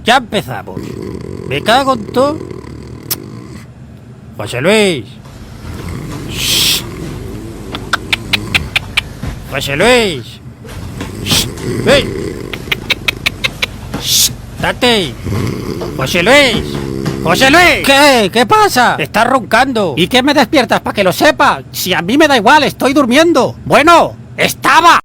Ya empezamos. Me cago en todo. José Luis. Shh. José Luis. Shh. ¡Ven! Shh. ¡Date! ¡José Luis! ¡José Luis! ¿Qué? ¿Qué pasa? Estás roncando. ¿Y qué me despiertas para que lo sepa? Si a mí me da igual, estoy durmiendo. Bueno, estaba.